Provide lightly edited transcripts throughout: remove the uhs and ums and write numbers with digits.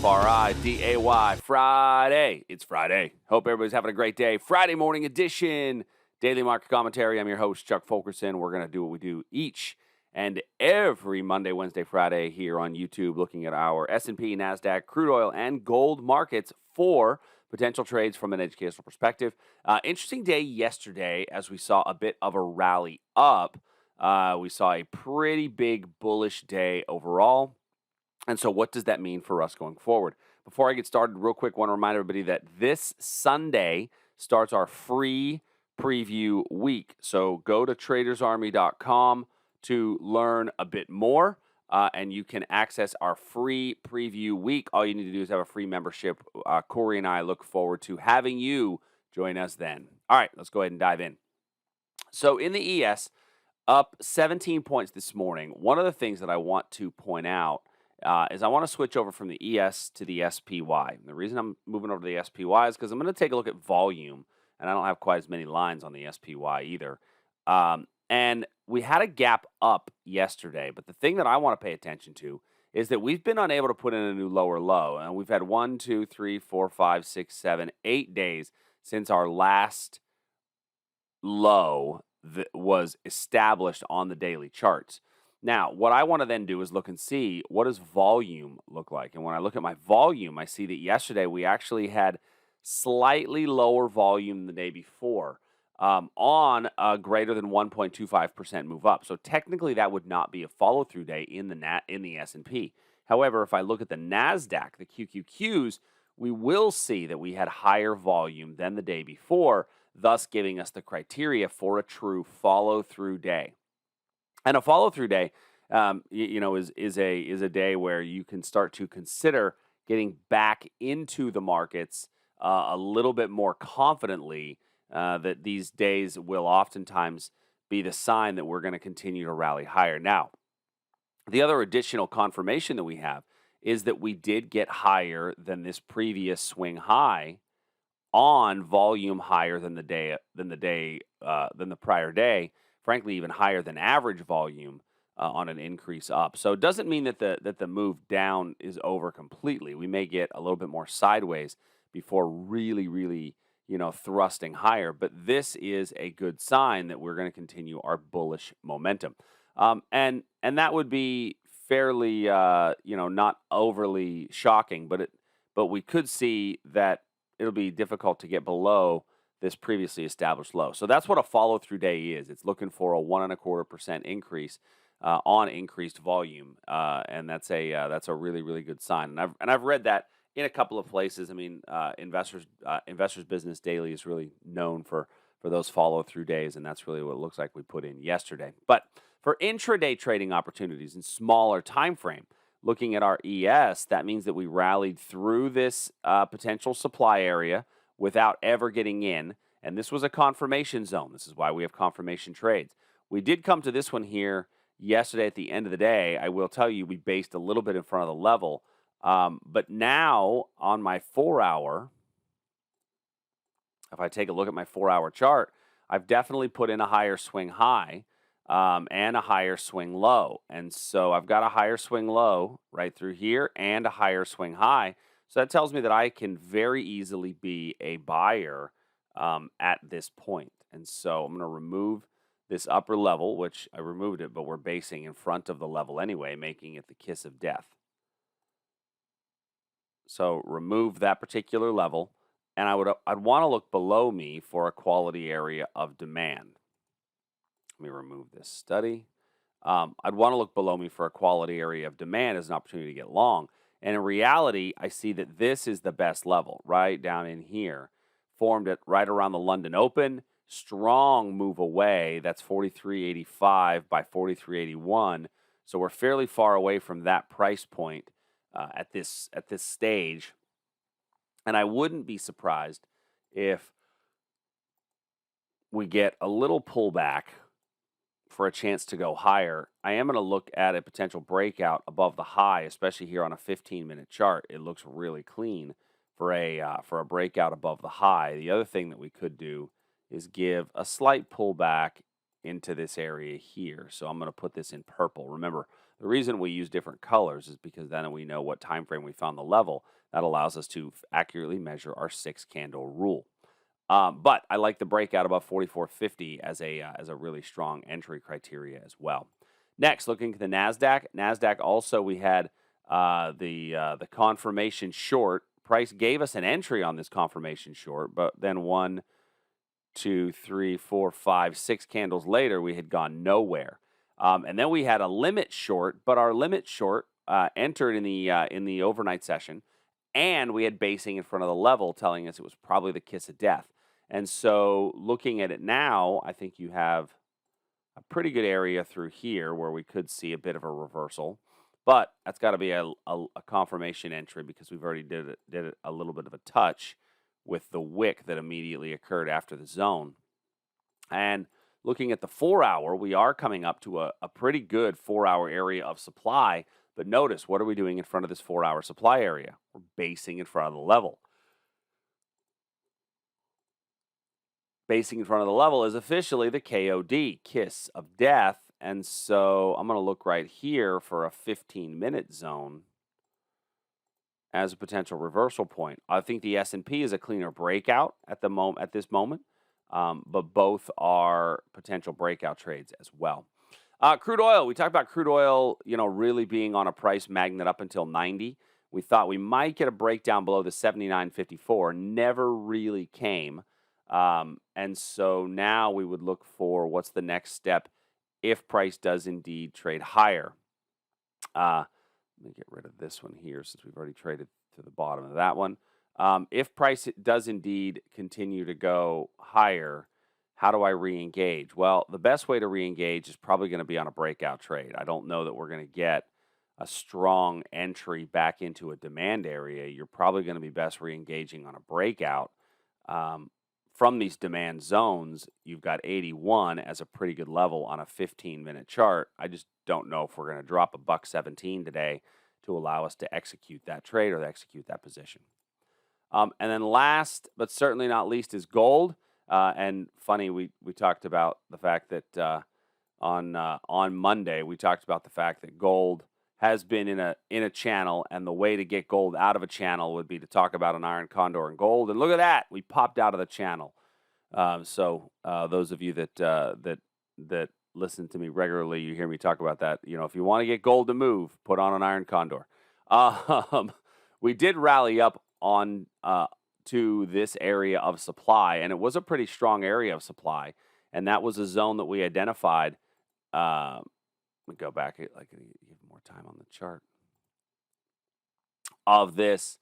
Friday, Friday. It's Friday. Hope everybody's having a great day. Friday morning edition, Daily Market Commentary. I'm your host, Chuck Fulkerson. We're going to do what we do each and every Monday, Wednesday, Friday here on YouTube, looking at our S&P, NASDAQ, crude oil, and gold markets for potential trades from an educational perspective. Interesting day yesterday as we saw a bit of a rally up. We saw a pretty big bullish day overall. And so what does that mean for us going forward? Before I get started, real quick, I want to remind everybody that this Sunday starts our free preview week. So go to tradersarmy.com to learn a bit more, and you can access our free preview week. All you need to do is have a free membership. Corey and I look forward to having you join us then. All right, let's go ahead and dive in. So in the ES, up 17 points this morning. One of the things that I want to point out is I want to switch over from the ES to the SPY. And the reason I'm moving over to the SPY is because I'm going to take a look at volume, and I don't have quite as many lines on the SPY either. And we had a gap up yesterday, but the thing that I want to pay attention to is that we've been unable to put in a new lower low, and we've had 1, 2, 3, 4, 5, 6, 7, 8 days since our last low that was established on the daily charts. Now, what I want to then do is look and see what does volume look like. And when I look at my volume, I see that yesterday we actually had slightly lower volume than the day before on a greater than 1.25% move up. So technically that would not be a follow-through day in the S&P. However, if I look at the NASDAQ, the QQQs, we will see that we had higher volume than the day before, thus giving us the criteria for a true follow-through day. And a follow-through day, is a day where you can start to consider getting back into the markets a little bit more confidently. That these days will oftentimes be the sign that we're going to continue to rally higher. Now, the other additional confirmation that we have is that we did get higher than this previous swing high on volume higher than the prior day. Frankly, even higher than average volume on an increase up. So it doesn't mean that the move down is over completely. We may get a little bit more sideways before really, thrusting higher. But this is a good sign that we're going to continue our bullish momentum. And that would be fairly, not overly shocking. But we could see that it'll be difficult to get below this previously established low. So that's what a follow-through day is. It's looking for a 1.25% increase on increased volume, and that's a really, really good sign. And I've read that in a couple of places. I mean, Investors Business Daily is really known for those follow-through days, and that's really what it looks like we put in yesterday. But for intraday trading opportunities in smaller time frame, looking at our ES, that means that we rallied through this potential supply area without ever getting in, and this was a confirmation zone. This is why we have confirmation trades. We did come to this one here yesterday at the end of the day. I will tell you we based a little bit in front of the level, but now on my 4-hour, if I take a look at my 4-hour chart, I've definitely put in a higher swing high and a higher swing low. And so I've got a higher swing low right through here and a higher swing high. So that tells me that I can very easily be a buyer at this point. And so I'm going to remove this upper level, which I removed it, but we're basing in front of the level anyway, making it the kiss of death. So remove that particular level, and I'd want to look below me for a quality area of demand. Let me remove this study. I'd want to look below me for a quality area of demand as an opportunity to get long. And in reality, I see that this is the best level right down in here, formed at right around the London Open. Strong move away. That's 43.85 by 43.81. So we're fairly far away from that price point at this stage. And I wouldn't be surprised if we get a little pullback for a chance to go higher. I am going to look at a potential breakout above the high, especially here on a 15-minute chart. It looks really clean for a breakout above the high. The other thing that we could do is give a slight pullback into this area here. So I'm going to put this in purple. Remember, The reason we use different colors is because then we know what time frame we found the level. That allows us to accurately measure our 6-candle rule. But I like the breakout above 44.50 as a really strong entry criteria as well. Next, looking at the Nasdaq. Nasdaq also we had the confirmation short. Price gave us an entry on this confirmation short, but then 1, 2, 3, 4, 5, 6 candles later, we had gone nowhere. And then we had a limit short, but our limit short entered in the overnight session, and we had basing in front of the level telling us it was probably the kiss of death. And so looking at it now, I think you have a pretty good area through here where we could see a bit of a reversal. But that's got to be a confirmation entry because we've already did it a little bit of a touch with the wick that immediately occurred after the zone. And looking at the 4-hour, we are coming up to a pretty good 4-hour area of supply. But notice, what are we doing in front of this 4-hour supply area? We're basing in front of the level. Basing in front of the level is officially the KOD, kiss of death. And so I'm going to look right here for a 15-minute zone as a potential reversal point. I think the S&P is a cleaner breakout at this moment, but both are potential breakout trades as well. Crude oil, we talked about crude oil, really being on a price magnet up until 90. We thought we might get a breakdown below the 79.54. Never really came. And so now we would look for what's the next step if price does indeed trade higher. Let me get rid of this one here since we've already traded to the bottom of that one. If price does indeed continue to go higher, how do I re-engage? Well, the best way to re-engage is probably going to be on a breakout trade. I don't know that we're going to get a strong entry back into a demand area. You're probably going to be best re-engaging on a breakout. From these demand zones, you've got 81 as a pretty good level on a 15-minute chart. I just don't know if we're going to drop $1.17 today to allow us to execute that trade or to execute that position. And then last, but certainly not least, is gold. And funny, we talked about the fact that on Monday we talked about the fact that gold has been in a channel, and the way to get gold out of a channel would be to talk about an iron condor and gold. And look at that, we popped out of the channel. So those of you that listen to me regularly, you hear me talk about that. If you want to get gold to move, put on an iron condor. We did rally up on to this area of supply, and it was a pretty strong area of supply, and that was a zone that we identified. Let me go back. Give more time on the chart of this.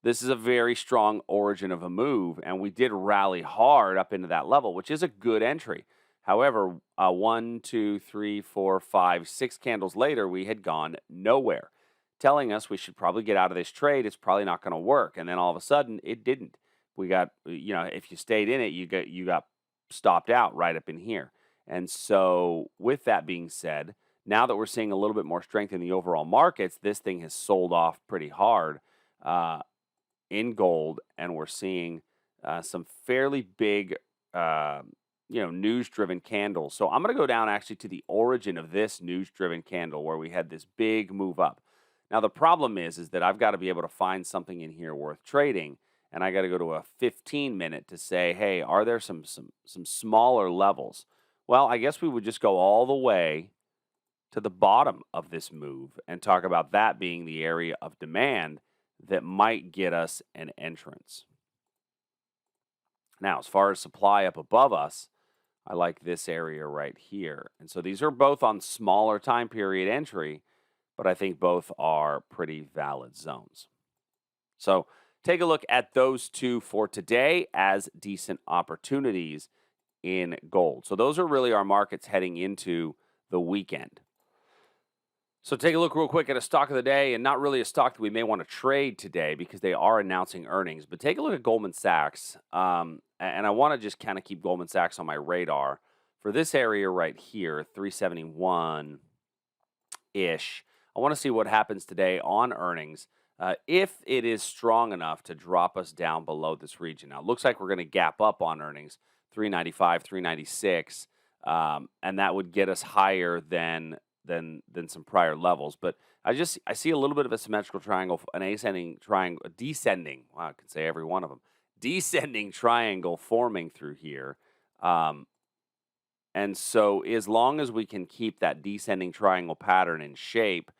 This is a very strong origin of a move, and we did rally hard up into that level, which is a good entry. However, 1, 2, 3, 4, 5, 6 candles later, we had gone nowhere, telling us we should probably get out of this trade. It's probably not going to work. And then all of a sudden, it didn't. We got, if you stayed in it, you got stopped out right up in here. And so with that being said, now that we're seeing a little bit more strength in the overall markets, this thing has sold off pretty hard in gold, and we're seeing some fairly big, news-driven candles. So I'm going to go down actually to the origin of this news-driven candle where we had this big move up. Now, the problem is that I've got to be able to find something in here worth trading, and I got to go to a 15-minute to say, hey, are there some smaller levels? Well, I guess we would just go all the way to the bottom of this move and talk about that being the area of demand that might get us an entrance. Now, as far as supply up above us, I like this area right here. And so these are both on smaller time period entry, but I think both are pretty valid zones. So take a look at those two for today as decent opportunities in gold. So those are really our markets heading into the weekend. So take a look real quick at a stock of the day, and not really a stock that we may want to trade today because they are announcing earnings. But take a look at Goldman Sachs, and I want to just kind of keep Goldman Sachs on my radar for this area right here, 371-ish. I want to see what happens today on earnings. If it is strong enough to drop us down below this region. Now, it looks like we're going to gap up on earnings, 395, 396, and that would get us higher than than some prior levels. But I see a little bit of a symmetrical triangle, an ascending triangle, a descending. Wow, I can say every one of them. Descending triangle forming through here. And so as long as we can keep that descending triangle pattern in shape,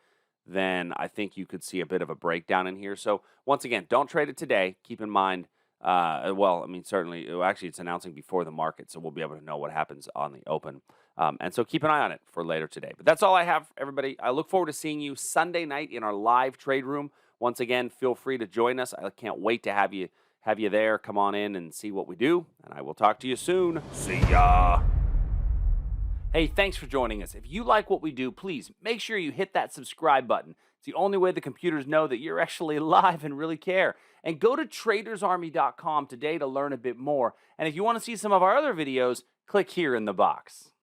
then I think you could see a bit of a breakdown in here. So once again, don't trade it today. Keep in mind, certainly, actually, it's announcing before the market, so we'll be able to know what happens on the open. And so keep an eye on it for later today. But that's all I have, everybody. I look forward to seeing you Sunday night in our live trade room. Once again, feel free to join us. I can't wait to have you there. Come on in and see what we do. And I will talk to you soon. See ya. Hey, thanks for joining us. If you like what we do, please make sure you hit that subscribe button. It's the only way the computers know that you're actually alive and really care. And go to tradersarmy.com today to learn a bit more. And if you want to see some of our other videos, click here in the box.